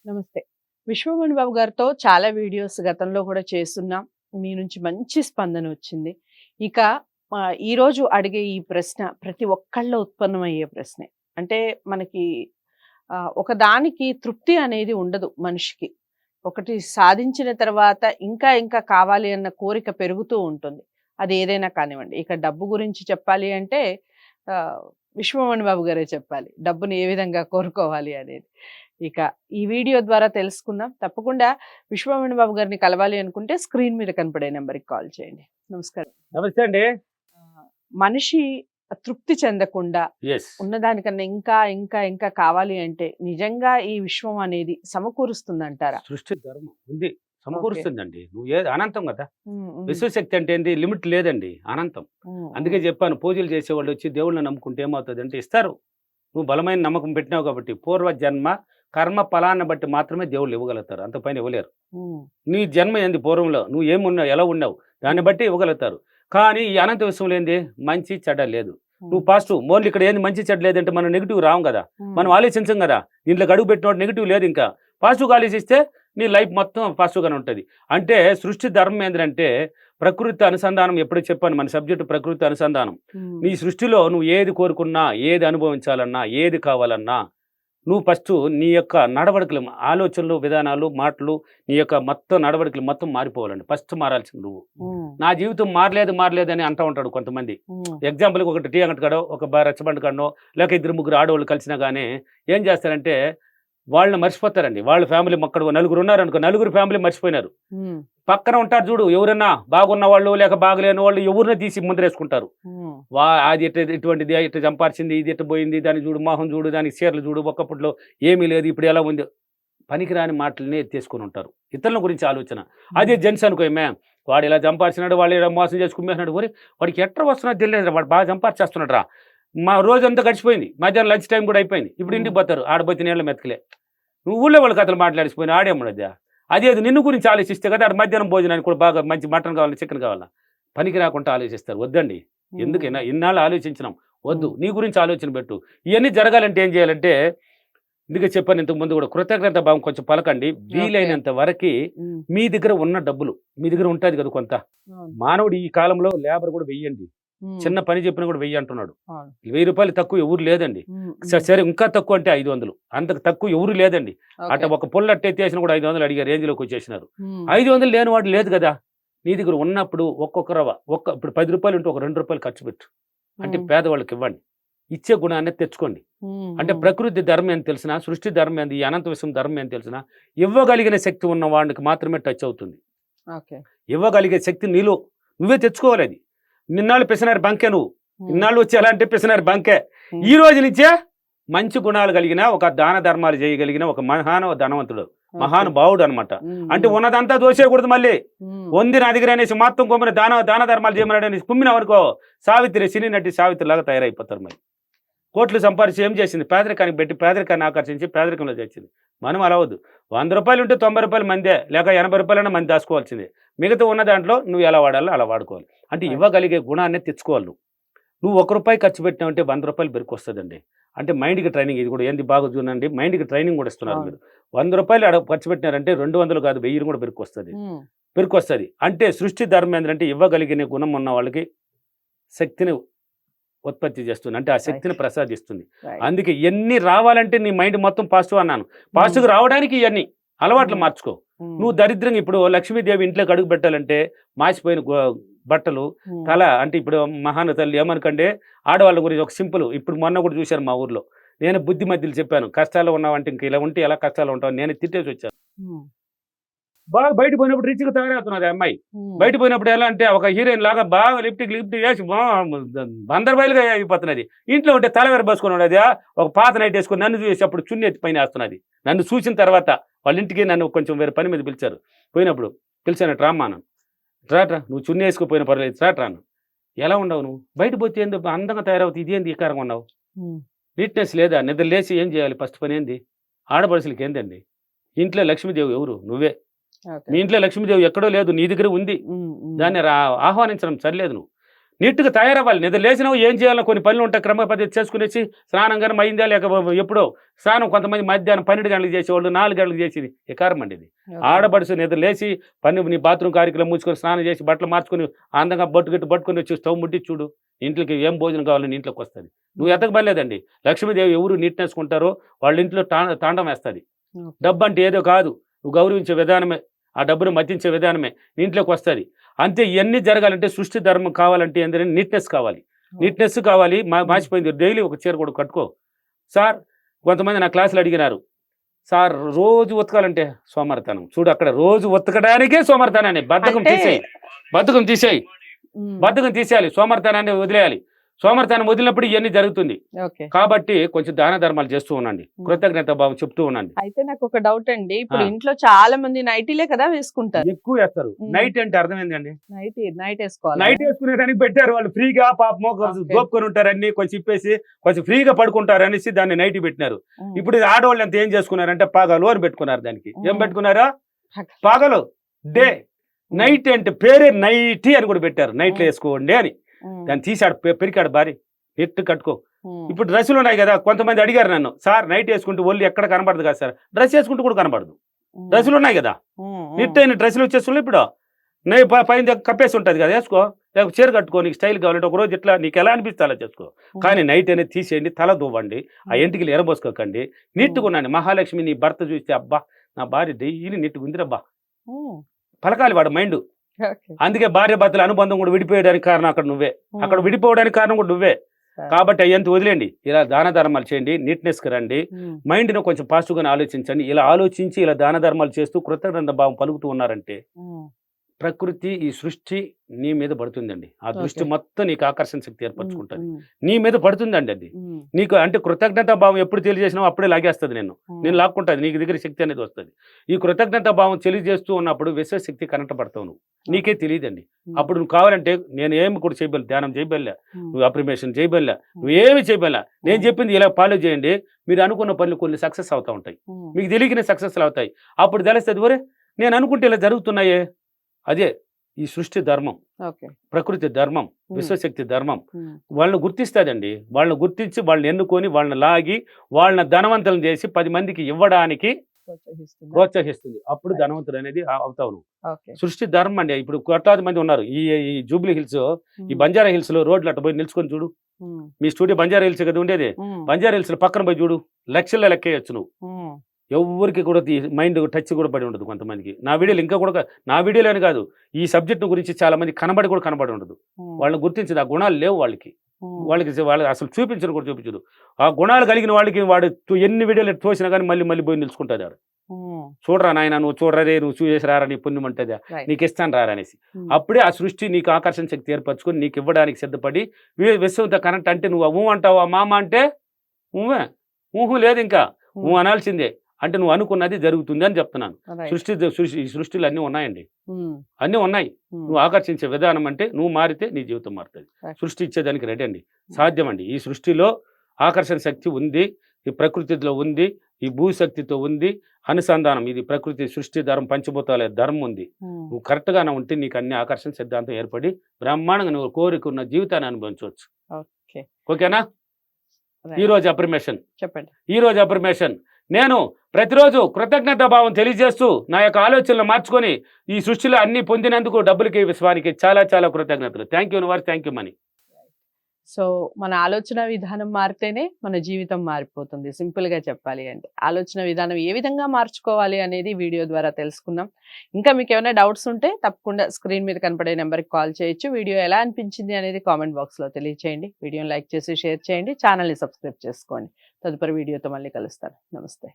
నమస్తే. విశ్వమణి బాబు గారితో చాలా వీడియోస్ గతంలో కూడా చేస్తున్నాం. మీ నుంచి మంచి స్పందన వచ్చింది. ఇక ఈరోజు అడిగే ఈ ప్రశ్న ప్రతి ఒక్కళ్ళలో ఉత్పన్నమయ్యే ప్రశ్నే. అంటే మనకి ఒకదానికి తృప్తి అనేది ఉండదు మనిషికి. ఒకటి సాధించిన తర్వాత ఇంకా ఇంకా కావాలి అన్న కోరిక పెరుగుతూ ఉంటుంది. అది ఏదైనా కానివ్వండి. ఇక డబ్బు గురించి చెప్పాలి అంటే ఆహ్, విశ్వమణి బాబు గారే చెప్పాలి. డబ్బుని ఏ విధంగా కోరుకోవాలి అనేది. ఇక ఈ వీడియో ద్వారా తెలుసుకుందాం. తప్పకుండా విశ్వమణి బాబు గారిని కలవాలి అనుకుంటే స్క్రీన్ మీద కనపడే నెంబర్‌కి కాల్ చేయండి. నమస్కారం. నమస్తే అండి. మనిషి తృప్తి చెందకుండా యెస్. ఉన్నదానికన్నా ఇంకా, ఇంకా, ఇంకా కావాలి అంటే నిజంగా ఈ విశ్వం అనేది సమకూరుస్తుందంటారా? సృష్టి ధర్మం ఉంది. ఓకే. సమకూరుస్తుందండి. నువ్వు ఏది అనంతం గదా! హ్మ్. హ్మ్. విశ్వశక్తి అంటే ఏంది? లిమిట్ లేదండి. అనంతం. హ్మ్. అందుకే చెప్పాను పూజలు చేసేవాళ్ళొచ్చి దేవుళ్ళని నమ్ముకుంటే ఏమవుతదంటే ఇస్తారు. నువ్వు బలమైన నమ్మకం పెట్టినావు కాబట్టి పూర్వ జన్మ కర్మ ఫలాన్ని బట్టి మాత్రమే దేవుళ్ళు ఇవ్వగలుగుతారు. అంత పైన ఇవ్వలేరు. హ్మ్. నీ జన్మ ఏంది పూర్వంలో? నువ్వు ఏమున్నావు? ఎలా ఉన్నావు? దాన్ని బట్టి ఇవ్వగలుగుతారు. కానీ ఈ అనంత విశ్వంలో ఏంది? మంచి చెడ్డ లేదు. నువ్వు హ్మ్. పాజిటివ్ మోన్లీ ఇక్కడ ఏంది మంచి చెడ్డ లేదంటే మనం నెగిటివ్ రాము కదా! మనం హ్మ్. ఆలోచించం కదా! దీంట్లోకి అడుగు పెట్టినోడు నెగిటివ్ లేదు ఇంకా. పాజిటివ్‌గా ఆలోచిస్తే నీ లైఫ్ మొత్తం పాజిటివ్‌గానే ఉంటది. అంటే సృష్టి ధర్మం ఏందంటే ప్రకృతి అనుసంధానం ఎప్పుడో చెప్పాను మన సబ్జెక్ట్ ప్రకృతి అనుసంధానం. హ్మ్. నీ సృష్టిలో నువ్వు ఏది కోరుకున్నా, ఏది అనుభవించాలన్నా, ఏది కావాలన్నా నువ్వు ఫస్టు నీ యొక్క నడవడికలు, ఆలోచనలు, విధానాలు, మాటలు నీ యొక్క మొత్తం నడవడికలు మొత్తం మారిపోవాలండి. ఫస్ట్ మారాల్సింది నువ్వు. హ్మ్. నా జీవితం మారలేదని అంటా ఉంటాడు కొంతమంది. హ్మ్. ఎగ్జాంపుల్‌కి ఒకటి టీ అంగడి కాడో, ఒక రచ్చబండ కాడనో, లేక ఇద్దరు ముగ్గురు ఆడోళ్ళు కలిసినా గానీ ఏం చేస్తారంటే వాళ్ళని మర్చిపోతారండి. వాళ్ళ ఫ్యామిలీ ఒక్కడు నలుగురున్నారనుకో, నలుగురు ఫ్యామిలీ మర్చిపోయినారు. హ్మ్. పక్కన ఉంటారు చూడు ఎవరన్నా బాగున్న వాళ్ళు, లేక బాగలేని వాళ్ళు ఎవరినో తీసి ముందరేసుకుంటారు. హ్మ్. అది ఇటువంటిది ఇట్ట చంపార్చింది, ఇది ఇట్ట పోయింది, దాన్ని చూడు, మొహం చూడు, దానికి చీరలు చూడు, ఒకప్పట్లో ఏమీ లేదు, ఇప్పుడు ఎలా ఉంది. పనికిరాని మాటలనే ఎత్తేసుకొని ఉంటారు. ఇతరుల గురించి ఆలోచన. అదే హ్మ్. జెంట్స్ అనుకో వాడు ఇలా చంపార్చినాడు, వాళ్ళు ఇలా మోసం చేసి కుమ్మేసినాడు. ఒరేయ్! వాడికి ఎట్లా వస్తున్నదో తెలియదురా, వాడు బాగా చంపార్చేస్తున్నాడురా. మా రోజంతా గడిచిపోయింది. మధ్యాహ్నం లంచ్ టైమ్ కూడా అయిపోయింది. ఇప్పుడు హ్మ్. ఇంటికి పోతారు. ఆడ పోతే నీళ్ళ మెతకలే. నువ్వు ఊళ్ళో వాళ్ళ కథలు మాట్లాడేసిపోయిన ఆడేమ్మడద్దా. అదేది నిన్ను గురించి ఆలోచిస్తే కదా ఆడ మధ్యాహ్నం భోజనానికి కూడా బాగా మంచి మటన్ కావాలా, చికెన్ కావాలా. పనికి రాకుండా ఆలోచిస్తారు. వద్దండి. హ్మ్. ఎందుకైనా ఇన్నాళ్ళు ఆలోచించినాం. వద్దు. హ్మ్. నీ గురించి ఆలోచన పెట్టు. ఇయన్నీ జరగాలంటే ఏం చేయాలంటే అందుకే చెప్పాను ఇంతకు ముందు కూడా కృతజ్ఞత భావం కొంచెం పలకండి. ఓకే. వీలైనంత వరకి హ్మ్. మీ దగ్గర ఉన్న డబ్బులు మీ దగ్గర ఉంటది కదా కొంత. అవును. మానవుడు ఈ కాలంలో లేబర్ కూడా వెయ్యండి. హ్మ్. చిన్న పని చెప్పినా కూడా వెయ్యి అంటున్నాడు. అవును. రూ. 1000 తక్కువ ఎవరు లేదండి. హ్మ్. హ్మ్. సరే ఇంకా తక్కువ అంటే 500. అంతకు తక్కువ ఎవరు లేదండి. అట్ట ఓకే. ఒక పుల్ల అట్టెత్తేసినా కూడా 500 అడిగే రేంజ్‌లోకి వచ్చేసినారు. హ్మ్. 500 లేనివాడు లేదు కదా! నీ దగ్గర ఉన్నప్పుడు ఒక్కొక్క రవ్వ ఇప్పుడు రూ. 10 ఉంటే ఒక రూ. 2 ఖర్చు పెట్టు. అంటే హ్మ్. పేదవాళ్ళకి ఇవ్వండి. ఇచ్చే గుణాన్ని తెచ్చుకోండి. హ్మ్. అంటే హ్మ్. ప్రకృతి ధర్మం ఏందో తెలిసినా, సృష్టి ధర్మం ఏంది, ఈ అనంత విశ్వం ధర్మం ఏందో తెలిసినా, ఇవ్వగలిగిన శక్తి ఉన్న వాడికి మాత్రమే టచ్ అవుతుంది. ఓకే. ఇవ్వగలిగే శక్తి నీలో నువ్వే తెచ్చుకోవాలది. నిన్నాళ్ళు పిసినారి బంకే నువ్వు. హ్మ్. ఇన్నాళ్ళు వచ్చి ఎలా అంటే పిసినారి బంకే. హ్మ్. ఈ రోజు నుంచే మంచి గుణాలు కలిగిన, ఒక దాన ధర్మాలు చేయగలిగిన ఒక మహానవ ధనవంతుడు. ఓకే. మహానుభావుడనమాట. హ్మ్. అంటే హ్మ్. ఉన్నదంతా దోచేయకూడదు మళ్ళీ. హ్మ్. ఉంది నా దగ్గర అనేసి మొత్తం కొమ్మిన దాన ధర్మాలు చేయమన్నాడనేసి కుమ్మినావనుకో సావిత్రి, సినీ నటి సావిత్రిలాగా తయారైపోతారు మరి. కోట్లు సంపాదించి ఏం చేసింది? పేదరికానికి పెట్టి పేదరికాన్ని ఆకర్షించి పేదరికంలో చేర్చింది. మనం అలా వద్దు. రూ. 100 ఉంటే రూ. 90 మందే, లేక రూ. 80 మంది దాచుకోవాల్సిందే. మిగతా ఉన్న దాంట్లో నువ్వు ఎలా వాడాలో అలా వాడుకోవాలి. అంటే రైట్. ఇవ్వగలిగే గుణాన్ని తెచ్చుకోవాలి నువ్వు. నువ్వు రూ. 1 ఖర్చు పెట్టినావంటే రూ. 100 బెరుకొస్తదండి. అంటే మైండ్‌కి ట్రైనింగ్ ఇది కూడా ఏంది బాగా చూడండి. మైండ్‌కి ట్రైనింగ్ కూడా ఇస్తున్నారు అవును. మీరు. రూ. 100 ఆడ ఖర్చు పెట్టినారంటే 200 కాదు 1000 కూడా బెరుకొస్తది. హ్మ్. బెరుకొస్తది. అంటే సృష్టి ధర్మం ఏందంటే ఇవ్వగలిగిన గుణం ఉన్న వాళ్ళకి శక్తిని ఉత్పత్తి చేస్తుంది. అంటే ఆ శక్తిని రైట్. ప్రసాదిస్తుంది. రైట్. అందుకే ఎన్ని రావాలంటే నీ మైండ్ మొత్తం పాజిటివ్ అన్నాను. హ్మ్. పాజిటివ్‌గా రావడానికి ఇయన్నీ అలవాట్లు హ్మ్. మార్చుకో. హ్మ్. నువ్వు దరిద్రంగా ఇప్పుడు లక్ష్మీదేవి ఇంట్లోకి అడుగు పెట్టాలంటే మాసిపోయిన బట్టలు, హ్మ్. తల అంటే ఇప్పుడు మహాన తల్లి ఏమనకండి ఆడవాళ్ళ గురించి ఒక సింపుల్ ఇప్పుడు మొన్న కూడా చూశాను మా ఊర్లో. నేను బుద్ధి మధ్యలో చెప్పాను. కష్టాల్లో ఉన్నావంటే ఇంక ఇలా ఉంటే ఎలా కష్టాల్లో ఉంటావు నేనే తిట్టేసొచ్చాను. హ్మ్. బాగా బయట పోయినప్పుడు రిచ్‌గా తయారవుతున్నది ఆ అమ్మాయి. హ్మ్. బయట పోయినప్పుడు ఎలా అంటే ఒక హీరోయిన్ లాగా బాగా లిప్‌టిక్ ఏసి బందరు బయలుగా అయిపోతున్నది. ఇంట్లో ఉంటే తల విరబోసుకొని ఉన్నది. ఒక పాత నైట్ ఏసుకొని నన్ను చూసి అప్పుడు చున్నీ ఎత్తి పైనేస్తున్నది. నన్ను చూసిన తర్వాత వాళ్ళ ఇంటికి నన్ను కొంచెం వేరే పని మీద పిలిచారు. పోయినప్పుడు పిలిచాను "ఇటు రామ్మా" అన్నాను. "రాట్రా నువ్వు చున్నీ ఏసుకోకపోయినా పర్వాలేదు రాట్రా" అన్నాను. "ఎలా ఉండవు నువ్వు? బయట పోతే ఏందో అందంగా తయారవుతావు ఇదేంది ఈ కారంగా ఉన్నావు? హ్మ్. నీట్‌నెస్ లేదా? నిద్ర లేచి ఏం చేయాలి ఫస్ట్ పనేంది? ఆడపడుచులకి ఏందండి? ఇంట్లో లక్ష్మీదేవి ఎవరు? నువ్వే. ఓకే. మీ ఇంట్లో లక్ష్మీదేవి ఎక్కడో లేదు. నీ దగ్గర ఉంది. హ్మ్. హ్మ్. దాన్ని ఆహ్వానించడం సరిలేదు నువ్వు. నీట్గా తయారవ్వాలి. నిద్ర లేచినావు ఏం చేయాలో కొన్ని పనులు ఉంటాయి, క్రమ పద్ధతి చేసుకునేసి స్నానం కానీ అయిందా లేక ఎప్పుడో స్నానం కొంతమంది మధ్యాహ్నం 12 గంటలకు చేసేవాళ్ళు, 4 గంటలకు చేసేది ఎకారం అండి ఇది. ఆడబడుసు నిద్ర లేచి నీ బాత్రూమ్ కార్యక్రమం మూసుకొని స్నానం చేసి బట్టలు మార్చుకొని అందంగా బొట్టు పట్టుకొని వచ్చి స్టవ్ ముట్టి చూడు, ఇంట్లోకి ఏం భోజనం కావాలని ఇంట్లోకి వస్తుంది. నువ్వు ఎతకబడలేదండి. లక్ష్మీదేవి ఎవరు నీట్నెస్ ఉంటారో వాళ్ళ ఇంట్లో తాండం వేస్తుంది. డబ్బు అంటే ఏదో కాదు, నువ్వు గౌరవించే విధానమే, ఆ డబ్బును మతించే విధానమే ఇంట్లోకి వస్తుంది. అంతే. ఇవన్నీ జరగాలంటే సృష్టి ధర్మం కావాలంటే ఏంటంటే నీట్నెస్ కావాలి. నీట్నెస్ కావాలి. మాసిపోయింది. డైలీ ఒక చీర కూడా కట్టుకో సార్. కొంతమంది నా క్లాసులు అడిగినారు, సార్ రోజు ఉతకాలంటే సోమరితనం. చూడు అక్కడ రోజు ఉతకడానికే సోమరితనాన్ని. బద్ధకం తీసేయాలి. బద్ధకం తీసేయాలి, సోమరితనాన్ని వదిలేయాలి. సోమరితనం వదిలినప్పుడు ఇవన్నీ జరుగుతుంది. కాబట్టి కొంచెం దాన ధర్మాలు చేస్తూ ఉండండి, కృతజ్ఞత భావం చెప్తూ ఉండండి. అయితే నాకు ఒక డౌట్ అండి, ఇప్పుడు ఇంట్లో చాలా మంది నైటీలే కదా వేసుకుంటారు, ఎక్కువ వేస్తారు. నైట్ అంటే అర్థం ఏంటండి? నైట్ వేసుకోవాలి. నైట్ వేసుకునేదానికి పెట్టారు వాళ్ళు ఫ్రీగా. పాపమో గోపుకొని ఉంటారు, అన్ని కొంచెం ఇప్పేసి కొంచెం ఫ్రీగా పడుకుంటారు అనేసి దాన్ని నైట్ పెట్టినారు. ఇప్పుడు ఆడవాళ్ళు అంతా ఏం చేసుకున్నారంటే పగలు అని పెట్టుకున్నారు. దానికి ఏం పెట్టుకున్నారా? పగలు, డే. నైట్ అంటే పేరే నైటీ అని కూడా పెట్టారు. నైట్లో వేసుకోండి అని. దాన్ని తీసాడు, పెరికాడు భారీ ఎట్టు కట్టుకో. ఇప్పుడు డ్రెస్సులు ఉన్నాయి కదా, కొంతమంది అడిగారు నన్ను, సార్ నైట్ వేసుకుంటూ ఒళ్ళు ఎక్కడ కనబడదు కదా సార్. డ్రెస్ వేసుకుంటూ కూడా కనబడదు. డ్రెస్సులు ఉన్నాయి కదా, నిట్ అయిన డ్రెస్సులు వచ్చేస్తున్నాయి. ఇప్పుడు పైన కప్పేసి ఉంటుంది కదా, వేసుకో. లేకపోతే చీర కట్టుకో, నీకు స్టైల్ కావాలంటే ఒక రోజు ఇట్లా నీకు ఎలా అనిపిస్తే అలా చేసుకో. కానీ నైట్ అనేది తీసేయండి, తల దువ్వండి, ఆ ఇంటికి ఎరబోసుకోకండి, నీట్గా ఉండండి. మహాలక్ష్మి నీ భర్త చూస్తే అబ్బా నా భార్య డైలీ నీట్గా ఉందిరబ్బా పలకాలి వాడు మైండ్. అందుకే భార్య భర్తల అనుబంధం కూడా విడిపోయడానికి కారణం అక్కడ నువ్వే, అక్కడ విడిపోవడానికి కారణం కూడా నువ్వే. కాబట్టి అయ్యంత వదిలేండి, ఇలా దాన ధర్మాలు చేయండి, నీట్నెస్కి రండి, మైండ్ను కొంచెం పాజిటివ్గా ఆలోచించండి. ఇలా ఆలోచించి ఇలా దాన ధర్మాలు చేస్తూ కృతజ్ఞత భావం పలుకుతూ ఉన్నారంటే ప్రకృతి, ఈ సృష్టి నీ మీద పడుతుందండి. ఆ దృష్టి మొత్తం నీకు ఆకర్షణ శక్తి ఏర్పరచుకుంటుంది, నీ మీద పడుతుందండి. అది నీకు అంటే కృతజ్ఞత భావం ఎప్పుడు తెలియజేసినావు అప్పుడే లాగేస్తుంది, నేను లాక్కుంటుంది, నీకు దగ్గర శక్తి అనేది వస్తుంది. ఈ కృతజ్ఞత భావం తెలియజేస్తూ ఉన్నప్పుడు విశ్వశక్తి కనెక్ట్ పడతావు నువ్వు, నీకే తెలియదండి. అప్పుడు నువ్వు కావాలంటే నేను ఏమి కూడా చేయబోలే, ధ్యానం చేయబోలే, నువ్వు అప్రిమేషన్ చేయబోలే, నువ్వు ఏమి చేయబోలే. నేను చెప్పింది ఇలా ఫాలో చేయండి, మీరు అనుకున్న పనులు కొన్ని సక్సెస్ అవుతూ ఉంటాయి, మీకు తెలియని సక్సెస్లు అవుతాయి. అప్పుడు తెలుస్తుంది, ఒరే నేను అనుకుంటే ఇలా జరుగుతున్నాయే. అదే ఈ సృష్టి ధర్మం, ప్రకృతి ధర్మం, విశ్వశక్తి ధర్మం. వాళ్ళని గుర్తిస్తుందండి. వాళ్ళని గుర్తించి వాళ్ళని ఎన్నుకొని వాళ్ళని లాగి వాళ్ళని ధనవంతులను చేసి 10 మందికి ఇవ్వడానికి ప్రోత్సహిస్తుంది. అప్పుడు ధనవంతుడు అనేది అవుతావు నువ్వు. సృష్టి ధర్మం అండి. ఇప్పుడు కోట్లాది మంది ఉన్నారు ఈ జూబ్లీ హిల్స్, ఈ బంజారా హిల్స్ లో రోడ్లు అట్ట పోయి నిల్చుకొని చూడు. మీ స్టూడియో బంజారా హిల్స్ కదా ఉండేది, బంజారా హిల్స్ పక్కన పోయి చూడు, లక్షల్లో లెక్కేయచ్చు నువ్వు. ఎవరికి కూడా మైండ్ టచ్ కూడా పడి ఉండదు కొంతమందికి. నా వీడియోలు ఇంకా కూడా, నా వీడియోలోనే కాదు, ఈ సబ్జెక్ట్ గురించి చాలా మంది కనబడి ఉండదు. వాళ్ళని గుర్తించదు, ఆ గుణాలు లేవు వాళ్ళకి అసలు చూపించదు. ఆ గుణాలు కలిగిన వాళ్ళకి వాడు ఎన్ని వీడియోలు తోసినా కానీ మళ్ళీ పోయి నిలుచుకుంటుంది. వాడు చూడరా నాయన, నువ్వు చూడరే, నువ్వు చూసేసి రారా, నీ పుణ్యం ఉంటుందా, నీకు ఇస్తాను రారా అనేసి. అప్పుడే ఆ సృష్టి నీకు ఆకర్షణ శక్తి ఏర్పరచుకొని నీకు ఇవ్వడానికి సిద్ధపడి విశ్వంతో కనెక్ట్. అంటే నువ్వు అంటావా మామ అంటే ఊహు లేదు, ఇంకా నువ్వు అనాల్సిందే. అంటే నువ్వు అనుకున్నది జరుగుతుంది అని చెప్తున్నాను. ఈ సృష్టిలో అన్నీ ఉన్నాయండి, అన్నీ ఉన్నాయి. నువ్వు ఆకర్షించే విధానం అంటే నువ్వు మారితే నీ జీవితం మారుతుంది. సృష్టి ఇచ్చేదానికి రెడీ అండి, సాధ్యం అండి. ఈ సృష్టిలో ఆకర్షణ శక్తి ఉంది, ఈ ప్రకృతిలో ఉంది, ఈ భూశక్తితో ఉంది అనుసంధానం. ఇది ప్రకృతి సృష్టి ధర్మం, పంచభూతాల ధర్మం ఉంది. నువ్వు కరెక్ట్గానే ఉంటే నీకు అన్ని ఆకర్షణ సిద్ధాంతం ఏర్పడి బ్రహ్మాండంగా నువ్వు కోరికున్న జీవితాన్ని అనుభవించవచ్చు. ఓకేనా? ఈరోజు అప్రిమేషన్ చెప్పండి. ఈరోజు అప్రిమేషన్ నేను ప్రతిరోజు కృతజ్ఞత భావం తెలియజేస్తూ నా యొక్క ఆలోచనలు మార్చుకొని ఈ సృష్టిలో అన్ని పొందినందుకు డబ్బులకి విశ్వానికి చాలా చాలా కృతజ్ఞతలు. Thank you universe, thank you money. So మన ఆలోచన విధానం మారితేనే మన జీవితం మారిపోతుంది. సింపుల్గా చెప్పాలి అంటే ఆలోచన విధానం ఏ విధంగా మార్చుకోవాలి అనేది వీడియో ద్వారా తెలుసుకున్నాం. ఇంకా మీకు ఏమైనా డౌట్స్ ఉంటే తప్పకుండా స్క్రీన్ మీద కనపడే నెంబర్కి కాల్ చేయొచ్చు. వీడియో ఎలా అనిపించింది అనేది కామెంట్ బాక్స్లో తెలియచేయండి. వీడియోని లైక్ చేసి షేర్ చేయండి, ఛానల్ని సబ్స్క్రైబ్ చేసుకోండి. తదుపరి వీడియోతో మళ్ళీ కలుస్తాను. నమస్తే.